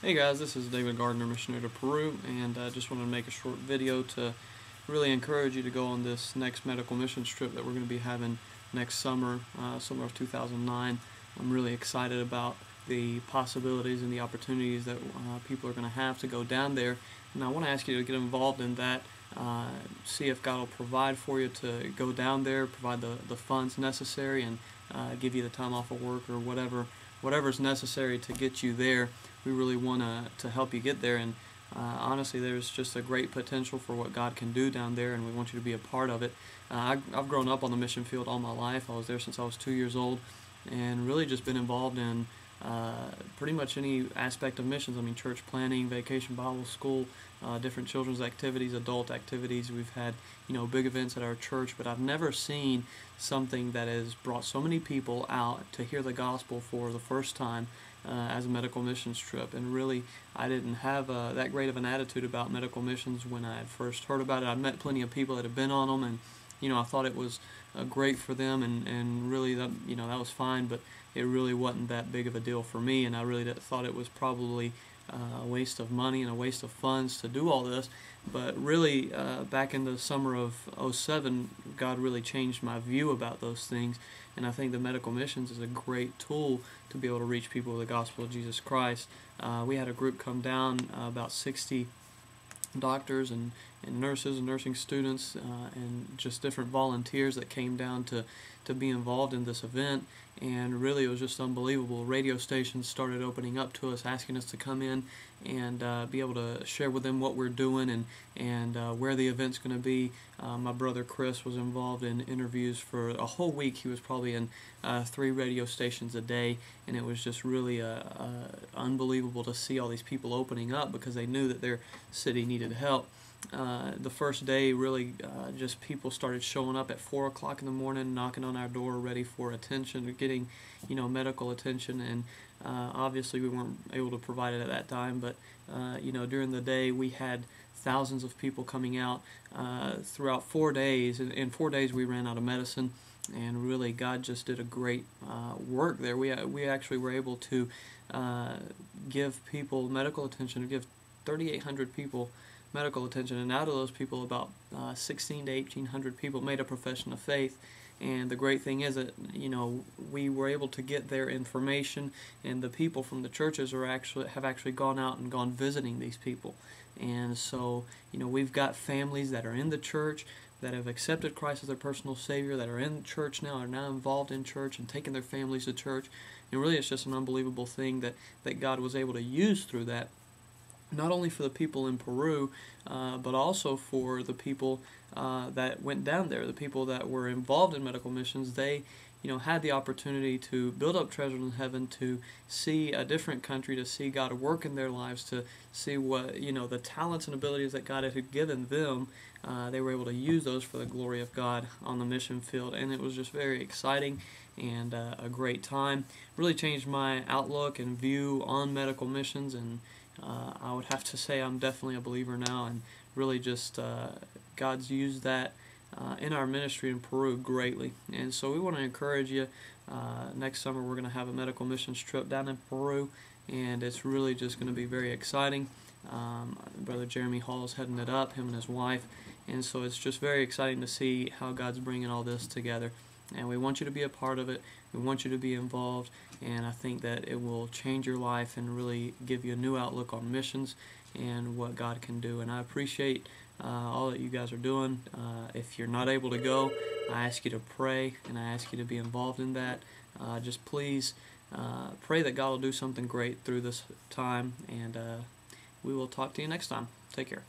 Hey guys, this is David Gardner, missionary to Peru, and I just wanted to make a short video to really encourage you to go on this next medical missions trip that we're going to be having next summer, summer of 2009. I'm really excited about the possibilities and the opportunities that people are going to have to go down there, and I want to ask you to get involved in that. See if God will provide for you to go down there, provide the funds necessary, and give you the time off of work or whatever's necessary to get you there. We really want to help you get there, and honestly, there's just a great potential for what God can do down there, and we want you to be a part of it. I've grown up on the mission field all my life. I was there since I was 2 years old, and really just been involved in pretty much any aspect of missions. I mean, church planning, vacation Bible school, different children's activities, adult activities. We've had, big events at our church, but I've never seen something that has brought so many people out to hear the gospel for the first time as a medical missions trip. And really, I didn't have that great of an attitude about medical missions when I first heard about it. I met plenty of people that had been on them, and I thought it was great for them, and really that was fine, but it really wasn't that big of a deal for me, and I really thought it was probably a waste of money and a waste of funds to do all this. But really, back in the summer of '07, God really changed my view about those things, and I think the medical missions is a great tool to be able to reach people with the gospel of Jesus Christ. We had a group come down, about 60 doctors and nurses and nursing students, and just different volunteers that came down to be involved in this event, and really it was just unbelievable. Radio stations started opening up to us, asking us to come in and be able to share with them what we're doing and where the event's going to be. My brother Chris was involved in interviews for a whole week. He was probably in 3 radio stations a day, and it was just really unbelievable to see all these people opening up because they knew that their city needed help. The first day, really, just people started showing up at 4 o'clock in the morning, knocking on our door, ready for attention, or getting, medical attention. And obviously, we weren't able to provide it at that time. But during the day, we had thousands of people coming out throughout 4 days. In 4 days, we ran out of medicine, and really, God just did a great work there. We actually were able to give people medical attention, to give 3,800 people medical attention, and out of those people, about 16 to 1,800 people made a profession of faith. And the great thing is that we were able to get their information, and the people from the churches have actually gone out and gone visiting these people. And so we've got families that are in the church that have accepted Christ as their personal Savior, that are in church now, are now involved in church and taking their families to church. And really, it's just an unbelievable thing that God was able to use through that, not only for the people in Peru, but also for the people that went down there, the people that were involved in medical missions. They, had the opportunity to build up treasure in heaven, to see a different country, to see God work in their lives, to see what, the talents and abilities that God had given them. They were able to use those for the glory of God on the mission field, and it was just very exciting and a great time. Really changed my outlook and view on medical missions, and I would have to say I'm definitely a believer now, and really just God's used that in our ministry in Peru greatly. And so we want to encourage you. Next summer we're going to have a medical missions trip down in Peru, and it's really just going to be very exciting. Brother Jeremy Hall is heading it up, him and his wife, and so it's just very exciting to see how God's bringing all this together. And we want you to be a part of it. We want you to be involved, and I think that it will change your life and really give you a new outlook on missions and what God can do. And I appreciate all that you guys are doing. If you're not able to go, I ask you to pray, and I ask you to be involved in that. Just please pray that God will do something great through this time, and we will talk to you next time. Take care.